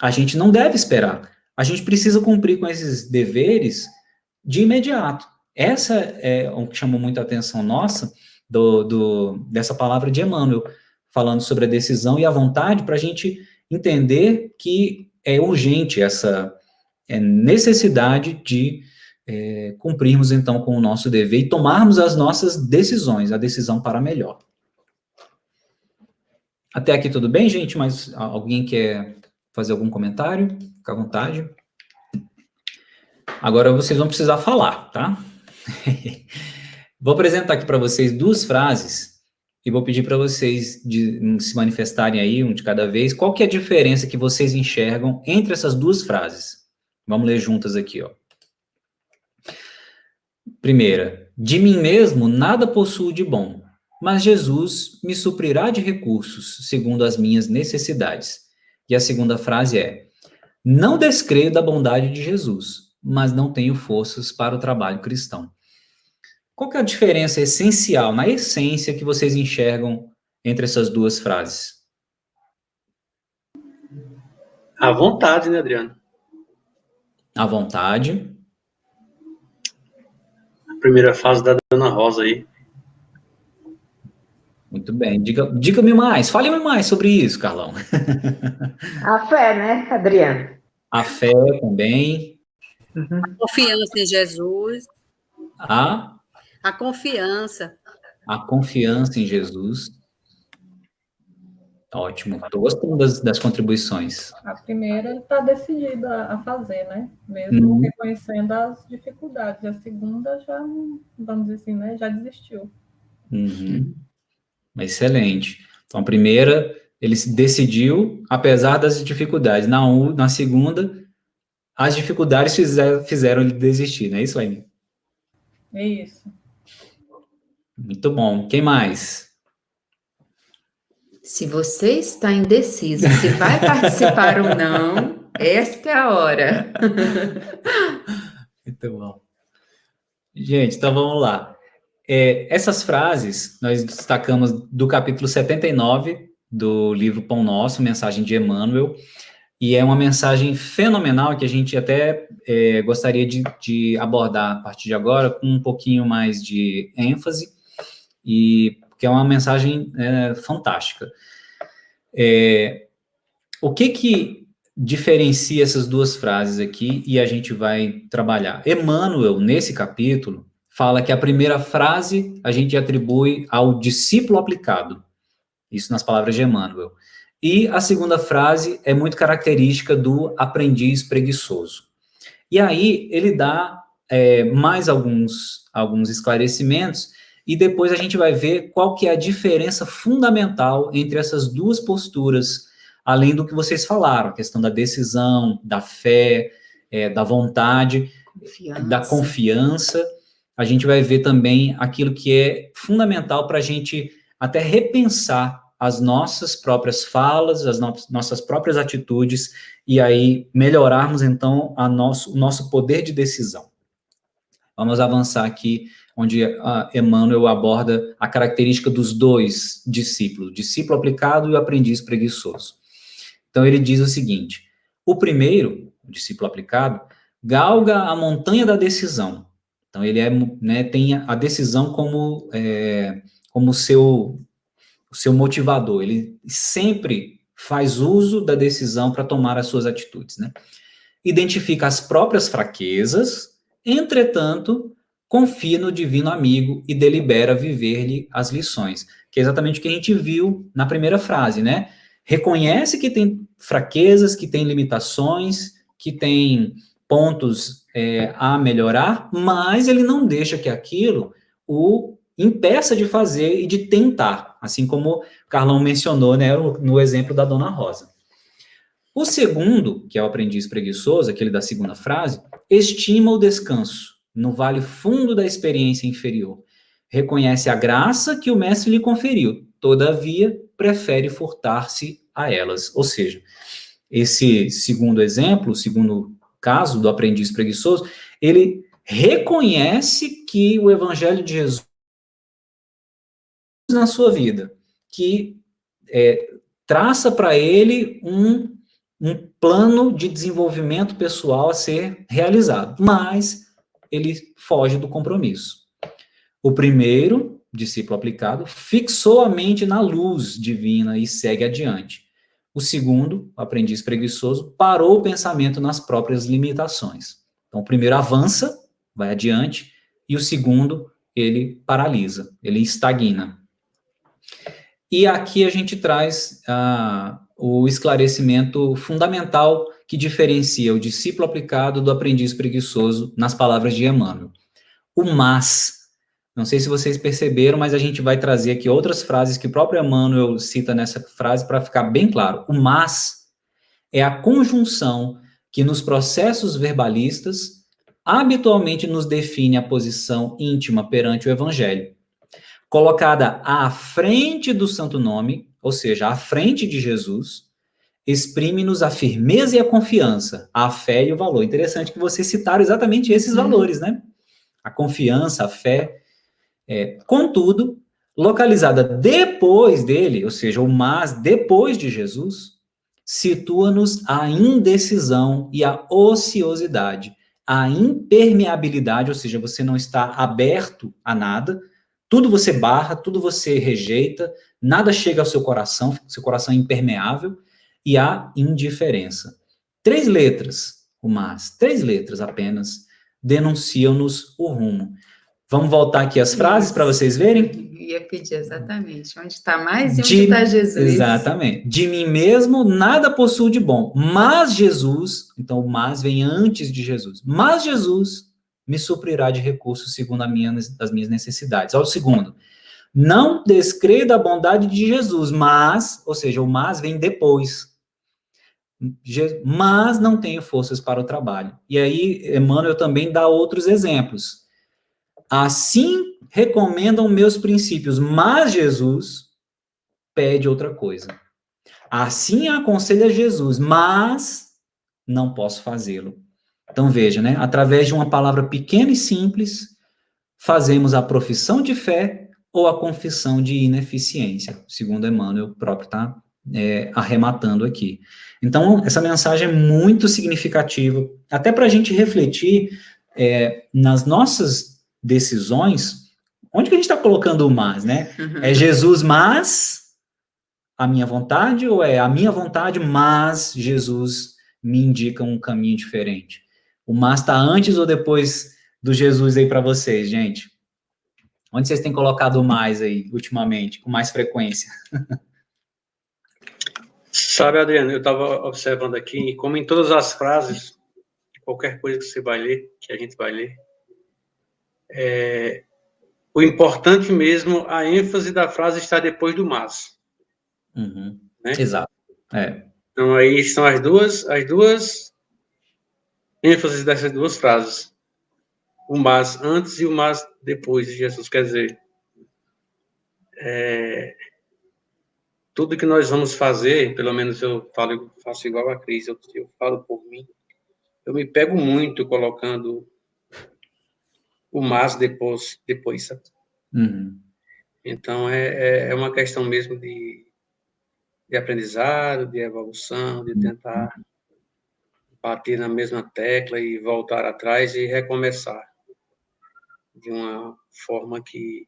A gente não deve esperar. A gente precisa cumprir com esses deveres de imediato. Essa é o que chamou muito a atenção nossa dessa palavra de Emmanuel, falando sobre a decisão e a vontade, para a gente entender que é urgente essa necessidade de cumprirmos, então, com o nosso dever e tomarmos as nossas decisões, a decisão para melhor. Até aqui tudo bem, gente? Mas alguém quer fazer algum comentário? Fica à vontade. Agora vocês vão precisar falar, tá? Vou apresentar aqui para vocês 2 frases e vou pedir para vocês se manifestarem aí, um de cada vez. Qual que é a diferença que vocês enxergam entre essas 2 frases? Vamos ler juntas aqui, ó. Primeira, de mim mesmo nada possuo de bom, mas Jesus me suprirá de recursos segundo as minhas necessidades. E a segunda frase é, não descreio da bondade de Jesus, mas não tenho forças para o trabalho cristão. Qual que é a diferença essencial, na essência, que vocês enxergam entre essas 2 frases? A vontade, né, Adriano? A vontade. A primeira fase da Dona Rosa aí. Muito bem. Diga-me mais, fale-me mais sobre isso, Carlão. A fé, né, Adriano? A fé também. A confiança em Jesus. A confiança. A confiança em Jesus. Ótimo. Estou gostando das contribuições. A primeira, ele está decidido a fazer, né? Mesmo reconhecendo as dificuldades. A segunda já, vamos dizer assim, né? Já desistiu. Excelente. Então, a primeira, ele se decidiu, apesar das dificuldades. Na segunda, as dificuldades fizeram ele desistir, não é isso, Aline? É isso. Muito bom. Quem mais? Se você está indeciso se vai participar ou não, esta é a hora. Muito bom. Gente, então vamos lá. Essas frases nós destacamos do capítulo 79 do livro Pão Nosso, Mensagem de Emmanuel, e é uma mensagem fenomenal que a gente até gostaria de abordar a partir de agora com um pouquinho mais de ênfase, e que é uma mensagem fantástica. O que diferencia essas 2 frases aqui e a gente vai trabalhar? Emmanuel, nesse capítulo, fala que a primeira frase a gente atribui ao discípulo aplicado. Isso nas palavras de Emmanuel. E a segunda frase é muito característica do aprendiz preguiçoso. E aí ele dá mais alguns esclarecimentos e depois a gente vai ver qual que é a diferença fundamental entre essas 2 posturas, além do que vocês falaram, a questão da decisão, da fé, da vontade, da confiança. A gente vai ver também aquilo que é fundamental para a gente até repensar as nossas próprias falas, as nossas próprias atitudes, e aí melhorarmos, então, o nosso poder de decisão. Vamos avançar aqui, onde Emmanuel aborda a característica dos 2 discípulos, o discípulo aplicado e o aprendiz preguiçoso. Então, ele diz o seguinte, o primeiro, o discípulo aplicado, galga a montanha da decisão. Então, ele tem a decisão como o seu motivador. Ele sempre faz uso da decisão para tomar as suas atitudes, né? Identifica as próprias fraquezas, entretanto, confia no divino amigo e delibera viver-lhe as lições, que é exatamente o que a gente viu na primeira frase, né? Reconhece que tem fraquezas, que tem limitações, que tem pontos a melhorar, mas ele não deixa que aquilo o impeça de fazer e de tentar, assim como o Carlão mencionou, né, no exemplo da Dona Rosa. O segundo, que é o aprendiz preguiçoso, aquele da segunda frase, estima o descanso no vale fundo da experiência inferior. Reconhece a graça que o mestre lhe conferiu, todavia prefere furtar-se a elas. Ou seja, esse segundo exemplo, o segundo caso do aprendiz preguiçoso, ele reconhece que o evangelho de Jesus na sua vida, que traça para ele um plano de desenvolvimento pessoal a ser realizado, mas ele foge do compromisso. O primeiro, discípulo aplicado, fixou a mente na luz divina e segue adiante. O segundo, o aprendiz preguiçoso, parou o pensamento nas próprias limitações. Então, o primeiro avança, vai adiante, e o segundo, ele paralisa, ele estagna. E aqui a gente traz o esclarecimento fundamental que diferencia o discípulo aplicado do aprendiz preguiçoso nas palavras de Emmanuel. O mas, não sei se vocês perceberam, mas a gente vai trazer aqui outras frases que o próprio Emmanuel cita nessa frase para ficar bem claro. O mas é a conjunção que nos processos verbalistas habitualmente nos define a posição íntima perante o Evangelho. Colocada à frente do santo nome, ou seja, à frente de Jesus, exprime-nos a firmeza e a confiança, a fé e o valor. Interessante que vocês citaram exatamente esses valores, né? A confiança, a fé. Contudo, localizada depois dele, ou seja, o mas depois de Jesus, situa-nos a indecisão e a ociosidade, a impermeabilidade, ou seja, você não está aberto a nada, tudo você barra, tudo você rejeita, nada chega ao seu coração é impermeável, e a indiferença. 3 letras, o mas, 3 letras apenas, denunciam-nos o rumo. Vamos voltar aqui às frases para vocês verem? Eu ia pedir exatamente. Onde está mais e onde está Jesus? Exatamente. De mim mesmo nada possuo de bom, mas Jesus, então o mas vem antes de Jesus, mas Jesus me suprirá de recursos segundo as minhas necessidades. Olha o segundo. Não descreio da bondade de Jesus, mas, ou seja, o mas vem depois. Mas não tenho forças para o trabalho. E aí, Emmanuel também dá outros exemplos. Assim recomendam meus princípios, mas Jesus pede outra coisa. Assim aconselha Jesus, mas não posso fazê-lo. Então veja, né? Através de uma palavra pequena e simples, fazemos a profissão de fé ou a confissão de ineficiência, segundo Emmanuel próprio está arrematando aqui. Então, essa mensagem é muito significativa, até para a gente refletir nas nossas decisões, onde que a gente está colocando o mas, né? É Jesus, mas a minha vontade, ou é a minha vontade, mas Jesus me indica um caminho diferente? O mas está antes ou depois do Jesus aí para vocês, gente? Onde vocês têm colocado o mais aí, ultimamente, com mais frequência? Sabe, Adriano, eu estava observando aqui, como em todas as frases, qualquer coisa que você vai ler, que a gente vai ler, o importante mesmo, a ênfase da frase está depois do mas. Uhum. Né? Exato. Então, aí estão as duas ênfases dessas duas frases. O mas antes e o mas depois de Jesus. Quer dizer, tudo que nós vamos fazer, pelo menos eu faço igual a Cris, eu falo por mim, eu me pego muito colocando o mas depois, sabe? Uhum. Então, é uma questão mesmo de aprendizado, de evolução, de tentar bater na mesma tecla e voltar atrás e recomeçar de uma forma que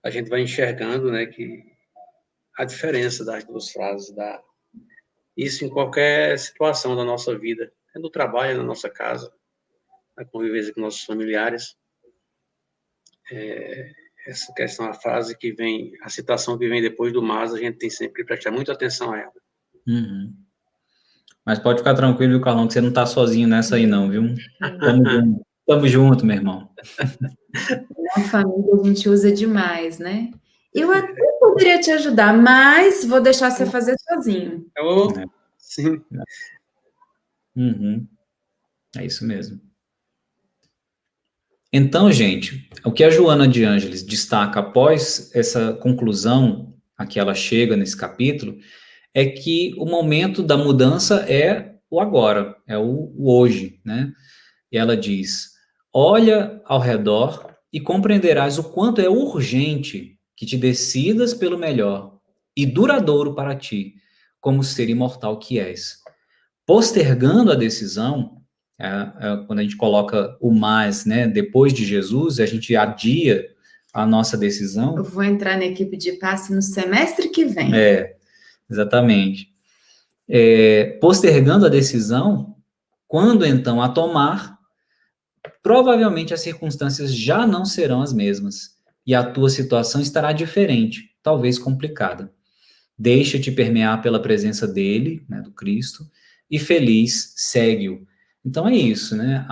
a gente vai enxergando, né, que a diferença das duas frases, isso em qualquer situação da nossa vida, no trabalho, na nossa casa, na convivência com nossos familiares, essa questão, a frase que vem, a citação que vem depois do mas, a gente tem sempre que prestar muita atenção a ela. Uhum. Mas pode ficar tranquilo, viu, Carlão, que você não está sozinho nessa aí não, viu? Tamo junto, meu irmão. Na família a gente usa demais, né? Eu até poderia te ajudar, mas vou deixar você fazer sozinho. Sim. Uhum. É isso mesmo. Então, gente, o que a Joana de Ângeles destaca após essa conclusão a que ela chega nesse capítulo é que o momento da mudança é o agora, é o hoje, né? E ela diz: olha ao redor e compreenderás o quanto é urgente que te decidas pelo melhor e duradouro para ti, como ser imortal que és. Postergando a decisão, quando a gente coloca o mais, né, depois de Jesus, a gente adia a nossa decisão. Eu vou entrar na equipe de passe no semestre que vem. Exatamente. Postergando a decisão, quando então a tomar, provavelmente as circunstâncias já não serão as mesmas e a tua situação estará diferente, talvez complicada. Deixa-te permear pela presença dele, né, do Cristo, e feliz, segue-o. Então é isso, né?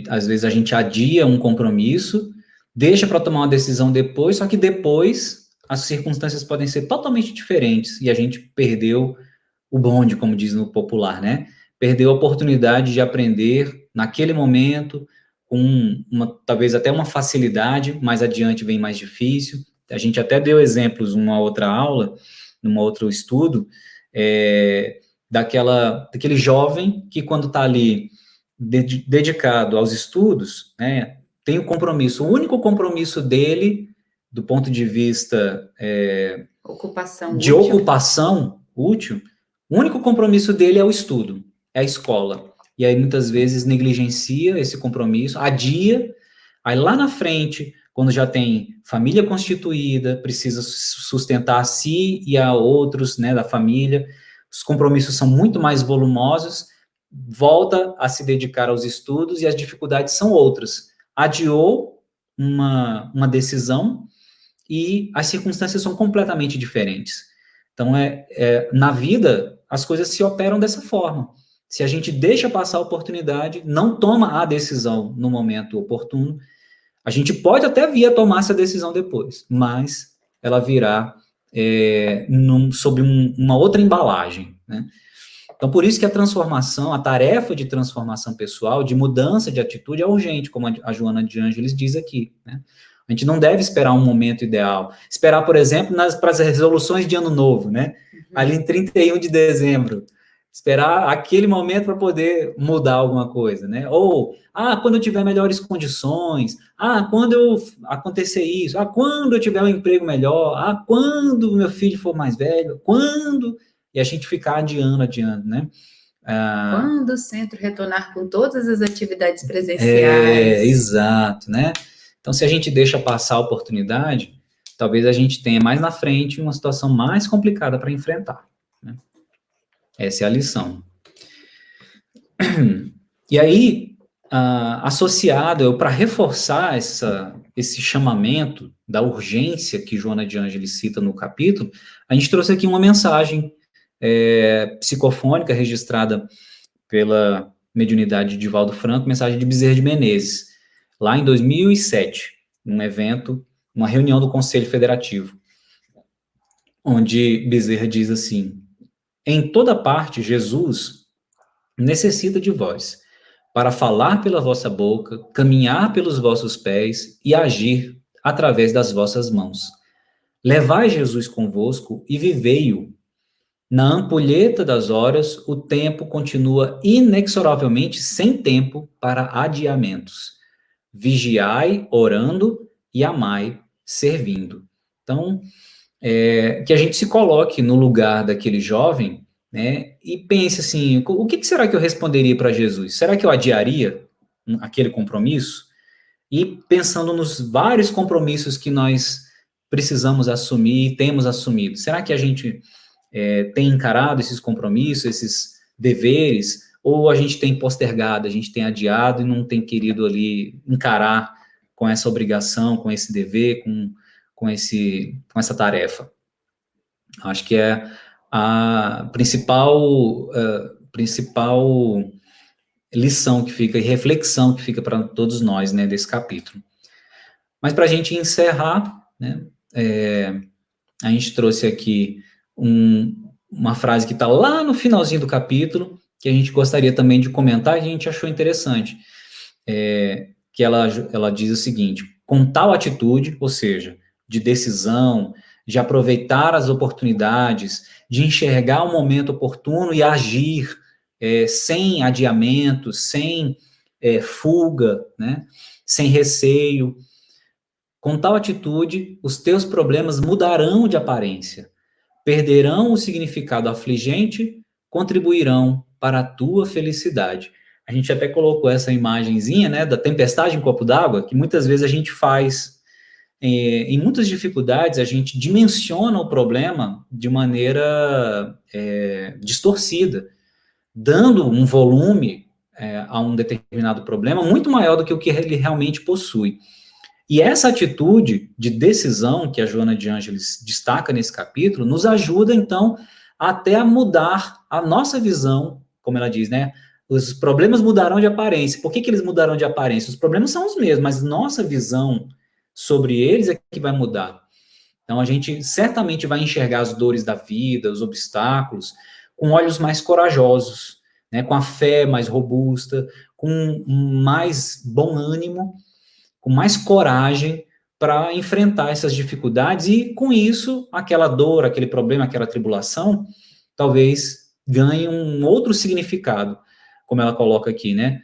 Às vezes a gente adia um compromisso, deixa para tomar uma decisão depois, só que depois as circunstâncias podem ser totalmente diferentes e a gente perdeu o bonde, como diz no popular, né? Perdeu a oportunidade de aprender naquele momento, com talvez até uma facilidade, mais adiante vem mais difícil. A gente até deu exemplos numa outra aula, num outro estudo, daquele jovem que quando está ali dedicado aos estudos, né, tem o compromisso, o único compromisso dele, do ponto de vista Ocupação útil, o único compromisso dele é o estudo, é a escola. E aí, muitas vezes, negligencia esse compromisso, adia, aí lá na frente, quando já tem família constituída, precisa sustentar a si e a outros, né, da família, os compromissos são muito mais volumosos, volta a se dedicar aos estudos e as dificuldades são outras. Adiou uma decisão e as circunstâncias são completamente diferentes. Então, na vida, as coisas se operam dessa forma. Se a gente deixa passar a oportunidade, não toma a decisão no momento oportuno, a gente pode até vir a tomar essa decisão depois, mas ela virá sob uma outra embalagem, né? Então, por isso que a tarefa de transformação pessoal, de mudança de atitude é urgente, como a Joana de Ângeles diz aqui, né? A gente não deve esperar um momento ideal. Esperar, por exemplo, para as resoluções de ano novo, né? Ali em 31 de dezembro. Esperar aquele momento para poder mudar alguma coisa, né? Ou, quando eu tiver melhores condições, quando acontecer isso, quando eu tiver um emprego melhor, quando meu filho for mais velho, quando... E a gente ficar adiando, né? Quando o centro retornar com todas as atividades presenciais. Exato, né? Então, se a gente deixa passar a oportunidade, talvez a gente tenha mais na frente uma situação mais complicada para enfrentar, né? Essa é a lição. E aí, associado, para reforçar esse chamamento da urgência que Joana de Ângeles cita no capítulo, a gente trouxe aqui uma mensagem psicofônica registrada pela mediunidade de Valdo Franco, mensagem de Bezerra de Menezes, lá em 2007, num evento, uma reunião do Conselho Federativo, onde Bezerra diz assim: em toda parte, Jesus necessita de vós, para falar pela vossa boca, caminhar pelos vossos pés e agir através das vossas mãos. Levai Jesus convosco e vivei-o. Na ampulheta das horas, o tempo continua inexoravelmente sem tempo para adiamentos. Vigiai, orando, e amai, servindo. Então, que a gente se coloque no lugar daquele jovem, né, e pense assim, o que será que eu responderia para Jesus? Será que eu adiaria aquele compromisso? E pensando nos vários compromissos que nós precisamos assumir e temos assumido, será que a gente tem encarado esses compromissos, esses deveres, ou a gente tem postergado, a gente tem adiado e não tem querido ali encarar com essa obrigação, com esse dever, com essa tarefa? Acho que é a principal lição que fica e reflexão que fica para todos nós, né, desse capítulo. Mas para a gente encerrar, né, a gente trouxe aqui uma frase que está lá no finalzinho do capítulo, que a gente gostaria também de comentar, e a gente achou interessante, que ela diz o seguinte: com tal atitude, ou seja, de decisão, de aproveitar as oportunidades, de enxergar o momento oportuno e agir sem adiamento, sem fuga, né? Sem receio. Com tal atitude, os teus problemas mudarão de aparência, perderão o significado afligente, contribuirão para a tua felicidade. A gente até colocou essa imagenzinha, né, da tempestade em copo d'água, que muitas vezes a gente faz. Em muitas dificuldades, a gente dimensiona o problema de maneira distorcida, dando um volume a um determinado problema muito maior do que o que ele realmente possui. E essa atitude de decisão que a Joana de Ângeles destaca nesse capítulo, nos ajuda, então, até a mudar a nossa visão, como ela diz, né? Os problemas mudarão de aparência. Por que eles mudarão de aparência? Os problemas são os mesmos, mas nossa visão sobre eles é que vai mudar. Então, a gente certamente vai enxergar as dores da vida, os obstáculos, com olhos mais corajosos, né? Com a fé mais robusta, com mais bom ânimo, com mais coragem para enfrentar essas dificuldades e, com isso, aquela dor, aquele problema, aquela tribulação, talvez ganhe um outro significado, como ela coloca aqui, né?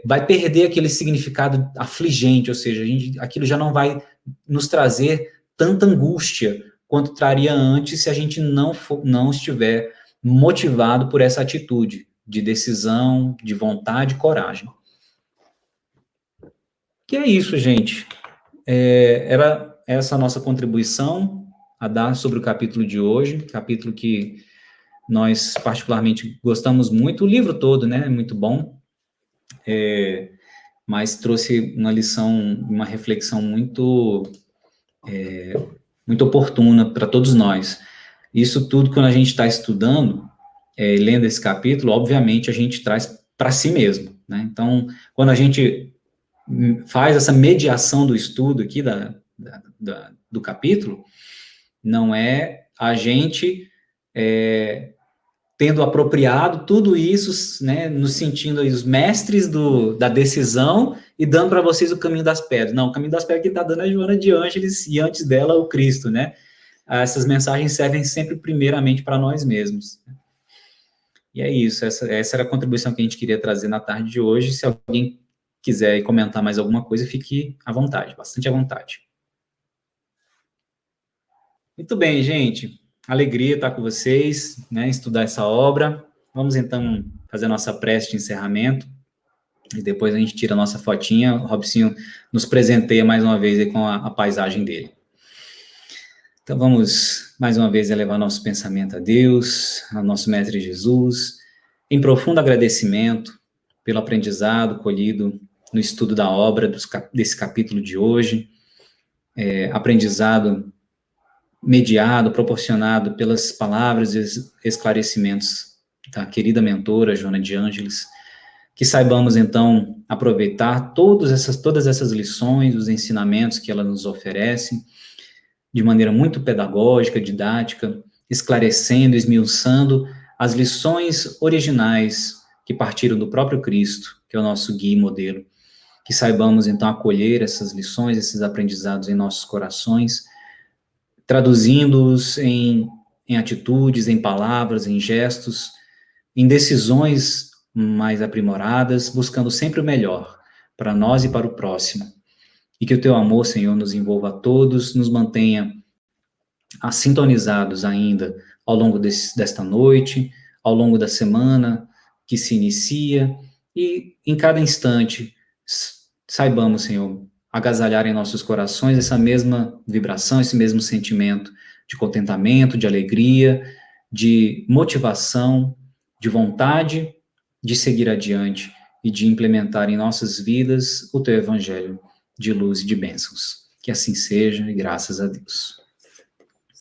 Vai perder aquele significado afligente, ou seja, aquilo já não vai nos trazer tanta angústia quanto traria antes se a gente não estiver motivado por essa atitude de decisão, de vontade e coragem. Que é isso, gente. Era essa a nossa contribuição a dar sobre o capítulo de hoje, capítulo que nós particularmente gostamos muito, o livro todo, né, é muito bom, mas trouxe uma lição, uma reflexão muito oportuna para todos nós. Isso tudo, quando a gente está estudando, lendo esse capítulo, obviamente a gente traz para si mesmo, né? Então, quando a gente faz essa mediação do estudo aqui do capítulo, não é a gente tendo apropriado tudo isso, né, nos sentindo aí os mestres da decisão e dando para vocês o caminho das pedras. Não, o caminho das pedras que está dando é a Joana de Ângeles e antes dela o Cristo, né? Essas mensagens servem sempre primeiramente para nós mesmos. E é isso, essa era a contribuição que a gente queria trazer na tarde de hoje. Se alguém quiser comentar mais alguma coisa, fique à vontade, bastante à vontade. Muito bem, gente. Alegria estar com vocês, né, estudar essa obra. Vamos, então, fazer a nossa prece de encerramento. E depois a gente tira a nossa fotinha. O Robsinho nos presenteia mais uma vez aí com a paisagem dele. Então, vamos, mais uma vez, elevar nosso pensamento a Deus, ao nosso Mestre Jesus, em profundo agradecimento pelo aprendizado colhido no estudo da obra desse capítulo de hoje, aprendizado mediado, proporcionado pelas palavras e esclarecimentos da querida mentora, Joana de Ângeles, que saibamos, então, aproveitar todas essas lições, os ensinamentos que ela nos oferece, de maneira muito pedagógica, didática, esclarecendo, esmiuçando as lições originais que partiram do próprio Cristo, que é o nosso guia e modelo. Que saibamos, então, acolher essas lições, esses aprendizados em nossos corações, traduzindo-os em atitudes, em palavras, em gestos, em decisões mais aprimoradas, buscando sempre o melhor para nós e para o próximo. E que o teu amor, Senhor, nos envolva a todos, nos mantenha sintonizados ainda ao longo desta noite, ao longo da semana que se inicia, e em cada instante saibamos, Senhor, agasalhar em nossos corações essa mesma vibração, esse mesmo sentimento de contentamento, de alegria, de motivação, de vontade de seguir adiante e de implementar em nossas vidas o teu evangelho de luz e de bênçãos. Que assim seja, e graças a Deus.